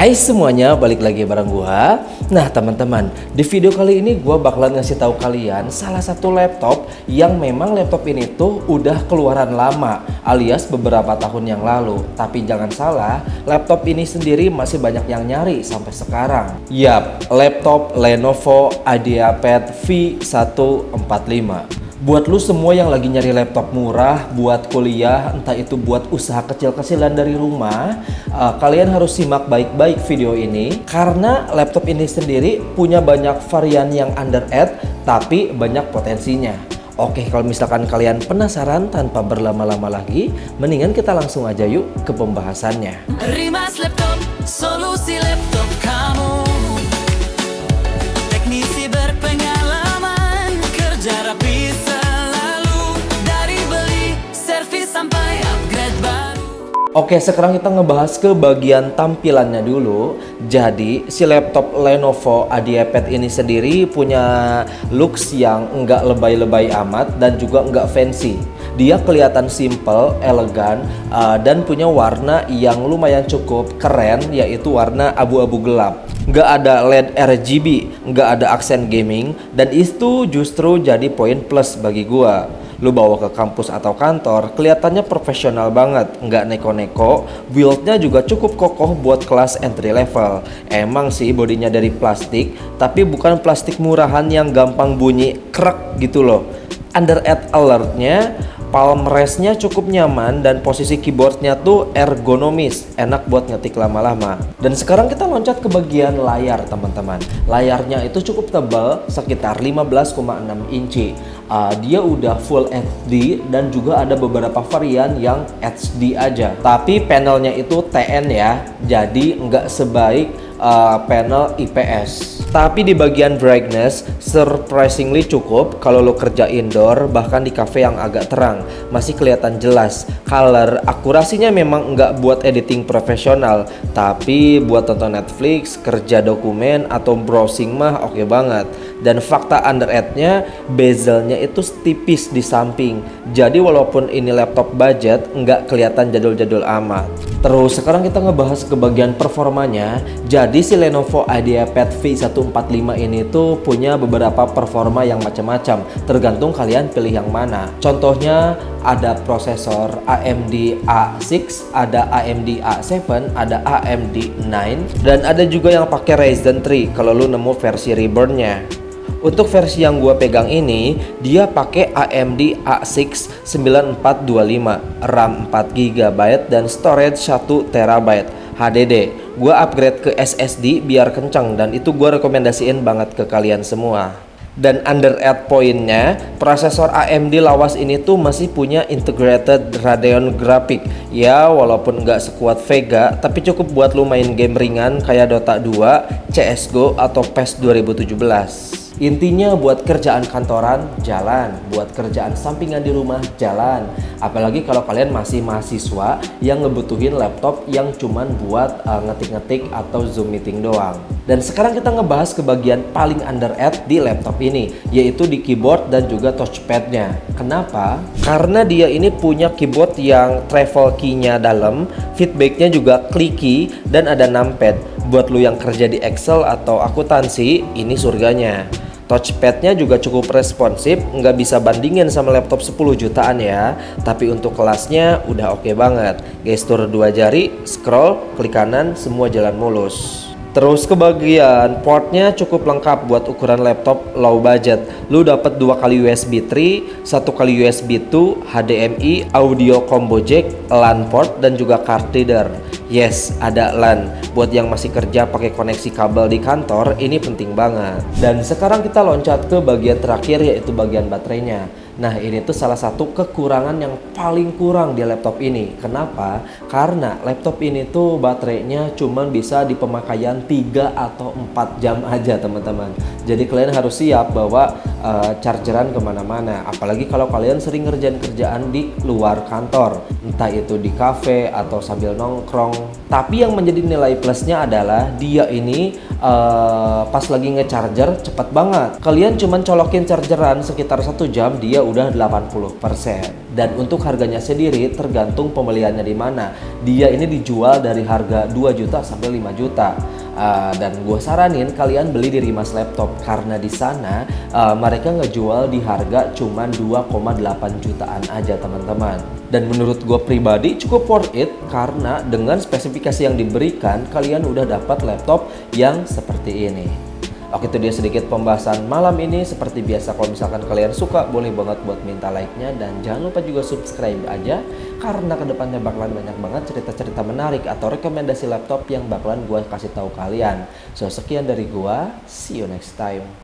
Hai semuanya, balik lagi bareng gua. Nah teman-teman, di video kali ini gua bakalan ngasih tahu kalian salah satu laptop yang memang laptop ini tuh udah keluaran lama, alias beberapa tahun yang lalu. Tapi jangan salah, laptop ini sendiri masih banyak yang nyari sampai sekarang. Yap, laptop Lenovo IdeaPad V145. Buat lu semua yang lagi nyari laptop murah buat kuliah, entah itu buat usaha kecil-kecilan dari rumah, kalian harus simak baik-baik video ini karena laptop ini sendiri punya banyak varian yang underrated tapi banyak potensinya. Oke, kalau misalkan kalian penasaran tanpa berlama-lama lagi, mendingan kita langsung aja yuk ke pembahasannya. Rimas Laptop, solusi laptop kamu. Teknisi berpengalaman, kerja rapi selalu. Dari beli, servis sampai upgrade baru. Oke, sekarang kita ngebahas ke bagian tampilannya dulu. Jadi, si laptop Lenovo IdeaPad ini sendiri punya looks yang enggak lebay-lebay amat dan juga enggak fancy. Dia kelihatan simple, elegan, dan punya warna yang lumayan cukup keren, yaitu warna abu-abu gelap. Nggak ada LED RGB, nggak ada aksen gaming, dan itu justru jadi poin plus bagi gua. Lu bawa ke kampus atau kantor, kelihatannya profesional banget, nggak neko-neko. Build-nya juga cukup kokoh buat kelas entry level. Emang sih bodinya dari plastik, tapi bukan plastik murahan yang gampang bunyi krek gitu loh. Underrated alert-nya, palm rest-nya cukup nyaman dan posisi keyboardnya tuh ergonomis, enak buat ngetik lama-lama. Dan sekarang kita loncat ke bagian layar teman-teman. Layarnya itu cukup tebal, sekitar 15,6 inci. Dia udah full HD dan juga ada beberapa varian yang HD aja. Tapi panelnya itu TN ya, jadi nggak sebaik panel IPS. Tapi di bagian brightness surprisingly cukup kalau lo kerja indoor, bahkan di cafe yang agak terang masih kelihatan jelas. Color akurasinya memang nggak buat editing profesional, tapi buat tonton Netflix, kerja dokumen atau browsing mah oke banget. Dan fakta underrated-nya, bezelnya itu tipis di samping. Jadi walaupun ini laptop budget, nggak kelihatan jadul-jadul amat. Terus sekarang kita ngebahas ke bagian performanya. Jadi si Lenovo IdeaPad V145 ini tuh punya beberapa performa yang macam-macam, tergantung kalian pilih yang mana. Contohnya ada prosesor AMD A6, ada AMD A7, ada AMD 9, dan ada juga yang pakai Ryzen 3 kalau lu nemu versi Reborn-nya. Untuk versi yang gua pegang ini, dia pakai AMD A6 9425, RAM 4GB dan storage 1TB HDD. Gua upgrade ke SSD biar kencang dan itu gua rekomendasiin banget ke kalian semua. Dan underrated poinnya, prosesor AMD lawas ini tuh masih punya integrated Radeon grafik. Ya walaupun nggak sekuat Vega, tapi cukup buat lu main game ringan kayak Dota 2, CSGO atau PES 2017. Intinya buat kerjaan kantoran jalan, buat kerjaan sampingan di rumah jalan. Apalagi kalau kalian masih mahasiswa yang ngebutuhin laptop yang cuman buat ngetik-ngetik atau Zoom meeting doang. Dan sekarang kita ngebahas ke bagian paling underrated di laptop ini, yaitu di keyboard dan juga touchpad-nya. Kenapa? Karena dia ini punya keyboard yang travel key-nya dalam, feedback-nya juga clicky, dan ada numpad. Buat lu yang kerja di Excel atau akuntansi, ini surganya. Touchpad-nya juga cukup responsif, nggak bisa bandingin sama laptop 10 jutaan ya. Tapi untuk kelasnya udah oke banget. Gestur 2 jari, scroll, klik kanan, semua jalan mulus. Terus ke bagian portnya cukup lengkap buat ukuran laptop low budget. Lu dapat 2 kali USB 3, 1 kali USB 2, HDMI, audio combo jack, LAN port dan juga card reader. Yes, ada LAN. Buat yang masih kerja pakai koneksi kabel di kantor, ini penting banget. Dan sekarang kita loncat ke bagian terakhir, yaitu bagian baterainya. Nah ini tuh salah satu kekurangan yang paling kurang di laptop ini. Kenapa? Karena laptop ini tuh baterainya cuman bisa di pemakaian 3 atau 4 jam aja teman-teman. Jadi kalian harus siap bawa chargeran kemana-mana. Apalagi kalau kalian sering ngerjain kerjaan di luar kantor, entah itu di cafe atau sambil nongkrong. Tapi yang menjadi nilai plusnya adalah dia ini pas lagi nge-charger cepet banget. Kalian cuman colokin chargeran sekitar 1 jam, dia udah 80%. Dan untuk harganya sendiri tergantung pembeliannya di mana. Dia ini dijual dari harga 2 juta sampai 5 juta. Dan gue saranin kalian beli di Rimas Laptop karena di sana mereka ngejual di harga cuman 2,8 jutaan aja teman-teman. Dan menurut gue pribadi cukup worth it karena dengan spesifikasi yang diberikan kalian udah dapat laptop yang seperti ini. Oke, itu dia sedikit pembahasan malam ini. Seperti biasa, kalau misalkan kalian suka boleh banget buat minta like-nya, dan jangan lupa juga subscribe aja karena kedepannya bakalan banyak banget cerita-cerita menarik atau rekomendasi laptop yang bakalan gue kasih tahu kalian. So, sekian dari gue, see you next time.